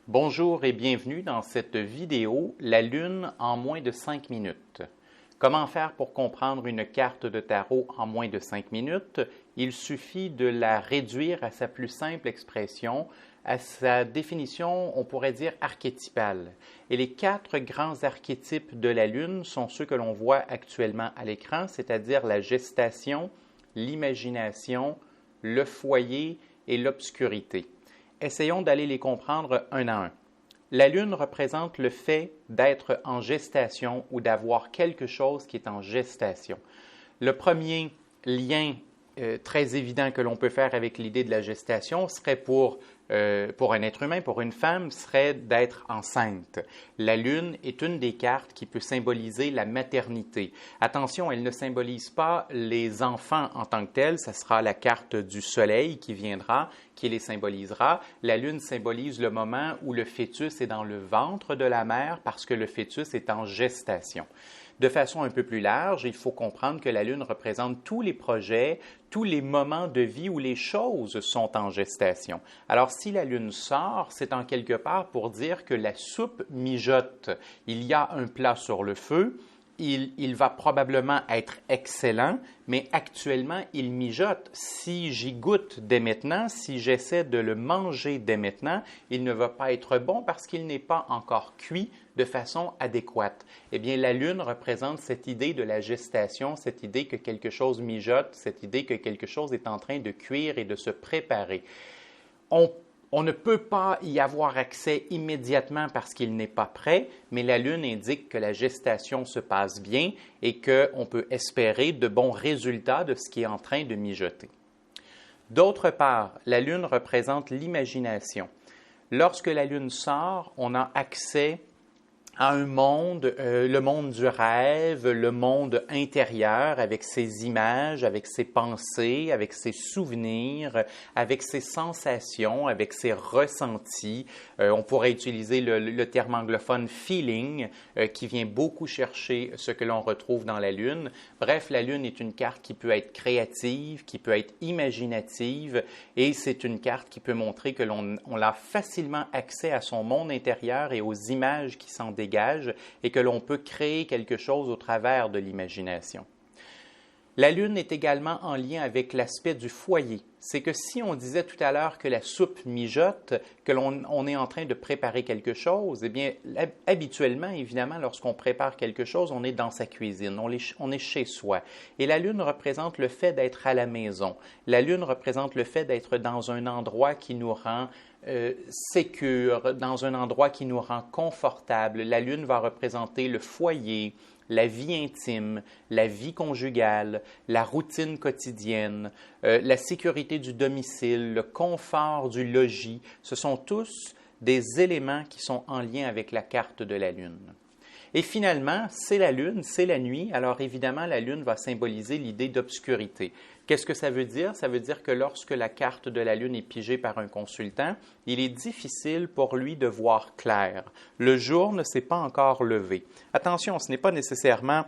Bonjour et bienvenue dans cette vidéo « La Lune en moins de 5 minutes ». Comment faire pour comprendre une carte de tarot en moins de 5 minutes? Il suffit de la réduire à sa plus simple expression, à sa définition, on pourrait dire archétypale. Et les 4 grands archétypes de la Lune sont ceux que l'on voit actuellement à l'écran, c'est-à-dire la gestation, l'imagination, le foyer et l'obscurité. Essayons d'aller les comprendre un à un. La Lune représente le fait d'être en gestation ou d'avoir quelque chose qui est en gestation. Le premier lien très évident que l'on peut faire avec l'idée de la gestation serait pour un être humain, pour une femme, serait d'être enceinte. La Lune est une des cartes qui peut symboliser la maternité. Attention, elle ne symbolise pas les enfants en tant que tels, ça sera la carte du Soleil qui viendra, qui les symbolisera. La Lune symbolise le moment où le fœtus est dans le ventre de la mère parce que le fœtus est en gestation. De façon un peu plus large, il faut comprendre que la Lune représente tous les projets, tous les moments de vie où les choses sont en gestation. Alors, si la Lune sort, c'est en quelque part pour dire que la soupe mijote. Il y a un plat sur le feu, il va probablement être excellent, mais actuellement, il mijote. Si j'y goûte dès maintenant, si j'essaie de le manger dès maintenant, il ne va pas être bon parce qu'il n'est pas encore cuit de façon adéquate. Eh bien, la Lune représente cette idée de la gestation, cette idée que quelque chose mijote, cette idée que quelque chose est en train de cuire et de se préparer. On ne peut pas y avoir accès immédiatement parce qu'il n'est pas prêt, mais la Lune indique que la gestation se passe bien et qu'on peut espérer de bons résultats de ce qui est en train de mijoter. D'autre part, la Lune représente l'imagination. Lorsque la Lune sort, on a accès à un monde, le monde du rêve, le monde intérieur avec ses images, avec ses pensées, avec ses souvenirs, avec ses sensations, avec ses ressentis. On pourrait utiliser le terme anglophone « feeling » qui vient beaucoup chercher ce que l'on retrouve dans la Lune. Bref, la Lune est une carte qui peut être créative, qui peut être imaginative et c'est une carte qui peut montrer que l'on a facilement accès à son monde intérieur et aux images qui s'en dégagent et que l'on peut créer quelque chose au travers de l'imagination. La Lune est également en lien avec l'aspect du foyer. C'est que si on disait tout à l'heure que la soupe mijote, que l'on est en train de préparer quelque chose, eh bien, habituellement, évidemment, lorsqu'on prépare quelque chose, on est dans sa cuisine, on est chez soi. Et la Lune représente le fait d'être à la maison. La Lune représente le fait d'être dans un endroit qui nous rend sécure, dans un endroit qui nous rend confortable. La Lune va représenter le foyer, la vie intime, la vie conjugale, la routine quotidienne, la sécurité du domicile, le confort du logis. Ce sont tous des éléments qui sont en lien avec la carte de la Lune. Et finalement, c'est la Lune, c'est la nuit. Alors évidemment, la Lune va symboliser l'idée d'obscurité. Qu'est-ce que ça veut dire? Ça veut dire que lorsque la carte de la Lune est pigée par un consultant, il est difficile pour lui de voir clair. Le jour ne s'est pas encore levé. Attention, ce n'est pas nécessairement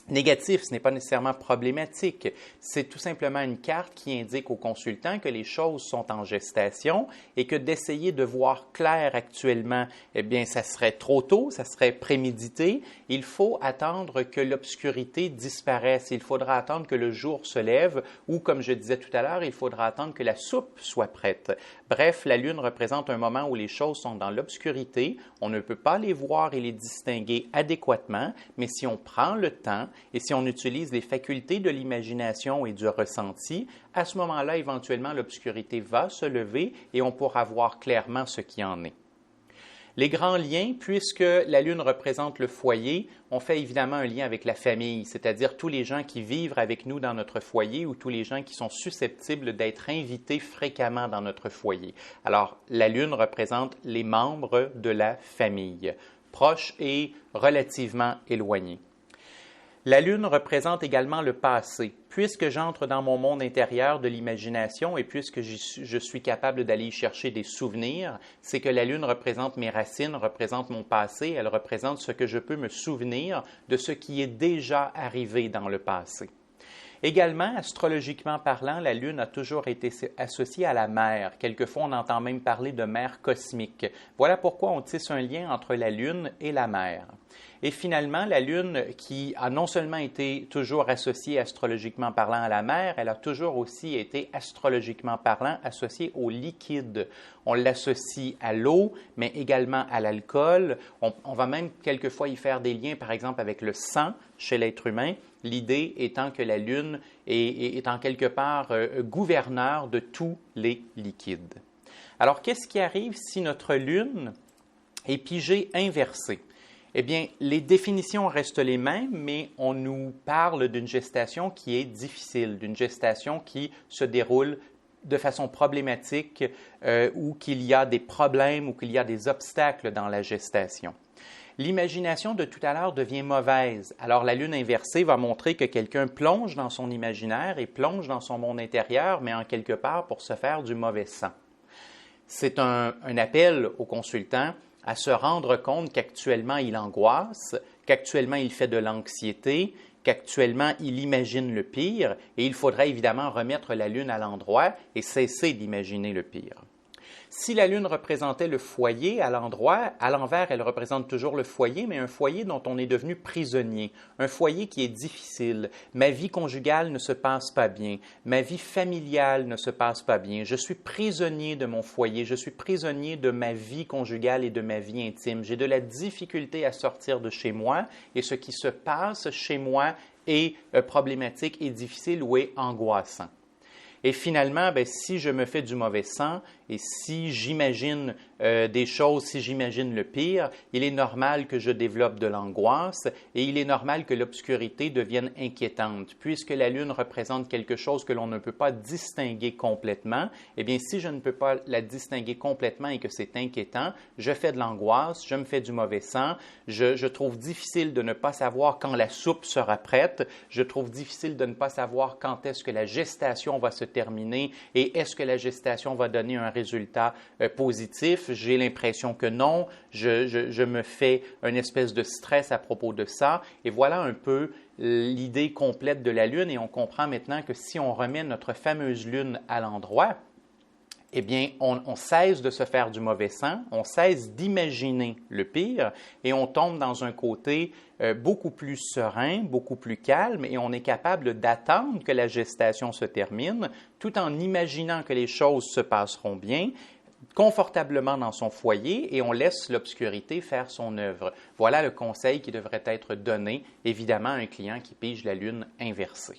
négatif, ce n'est pas nécessairement problématique. C'est tout simplement une carte qui indique au consultant que les choses sont en gestation et que d'essayer de voir clair actuellement, eh bien, ça serait trop tôt, ça serait prémédité. Il faut attendre que l'obscurité disparaisse. Il faudra attendre que le jour se lève ou, comme je disais tout à l'heure, il faudra attendre que la soupe soit prête. Bref, la Lune représente un moment où les choses sont dans l'obscurité. On ne peut pas les voir et les distinguer adéquatement, mais si on prend le temps et si on utilise les facultés de l'imagination et du ressenti, à ce moment-là, éventuellement, l'obscurité va se lever et on pourra voir clairement ce qui en est. Les grands liens, puisque la Lune représente le foyer, on fait évidemment un lien avec la famille, c'est-à-dire tous les gens qui vivent avec nous dans notre foyer ou tous les gens qui sont susceptibles d'être invités fréquemment dans notre foyer. Alors, la Lune représente les membres de la famille, proches et relativement éloignés. La Lune représente également le passé. Puisque j'entre dans mon monde intérieur de l'imagination et puisque je suis capable d'aller y chercher des souvenirs, c'est que la Lune représente mes racines, représente mon passé, elle représente ce que je peux me souvenir de ce qui est déjà arrivé dans le passé. Également, astrologiquement parlant, la Lune a toujours été associée à la mer. Quelquefois, on entend même parler de mer cosmique. Voilà pourquoi on tisse un lien entre la Lune et la mer. Et finalement, la Lune, qui a non seulement été toujours associée astrologiquement parlant à la mer, elle a toujours aussi été astrologiquement parlant associée au liquide. On l'associe à l'eau, mais également à l'alcool. On va même quelquefois y faire des liens, par exemple, avec le sang chez l'être humain. L'idée étant que la Lune est en quelque part gouverneur de tous les liquides. Alors, qu'est-ce qui arrive si notre Lune est pigée inversée? Eh bien, les définitions restent les mêmes, mais on nous parle d'une gestation qui est difficile, d'une gestation qui se déroule de façon problématique ou qu'il y a des problèmes ou qu'il y a des obstacles dans la gestation. L'imagination de tout à l'heure devient mauvaise. Alors, la Lune inversée va montrer que quelqu'un plonge dans son imaginaire et plonge dans son monde intérieur, mais en quelque part pour se faire du mauvais sang. C'est un appel au consultant à se rendre compte qu'actuellement il angoisse, qu'actuellement il fait de l'anxiété, qu'actuellement il imagine le pire, et il faudrait évidemment remettre la Lune à l'endroit et cesser d'imaginer le pire. Si la Lune représentait le foyer à l'endroit, à l'envers, elle représente toujours le foyer, mais un foyer dont on est devenu prisonnier, un foyer qui est difficile. Ma vie conjugale ne se passe pas bien, ma vie familiale ne se passe pas bien. Je suis prisonnier de mon foyer, je suis prisonnier de ma vie conjugale et de ma vie intime. J'ai de la difficulté à sortir de chez moi et ce qui se passe chez moi est problématique et difficile ou est angoissant. Et finalement, si je me fais du mauvais sang et si j'imagine des choses, si j'imagine le pire, il est normal que je développe de l'angoisse et il est normal que l'obscurité devienne inquiétante. Puisque la Lune représente quelque chose que l'on ne peut pas distinguer complètement, eh bien, si je ne peux pas la distinguer complètement et que c'est inquiétant, je fais de l'angoisse, je me fais du mauvais sang, je trouve difficile de ne pas savoir quand la soupe sera prête, je trouve difficile de ne pas savoir quand est-ce que la gestation va se terminer et est-ce que la gestation va donner un résultat positif. J'ai l'impression que non. Je me fais une espèce de stress à propos de ça. Et voilà un peu l'idée complète de la Lune. Et on comprend maintenant que si on remet notre fameuse Lune à l'endroit, eh bien, on cesse de se faire du mauvais sang, on cesse d'imaginer le pire et on tombe dans un côté beaucoup plus serein, beaucoup plus calme et on est capable d'attendre que la gestation se termine tout en imaginant que les choses se passeront bien confortablement dans son foyer et on laisse l'obscurité faire son œuvre. Voilà le conseil qui devrait être donné, évidemment, à un client qui pige la Lune inversée.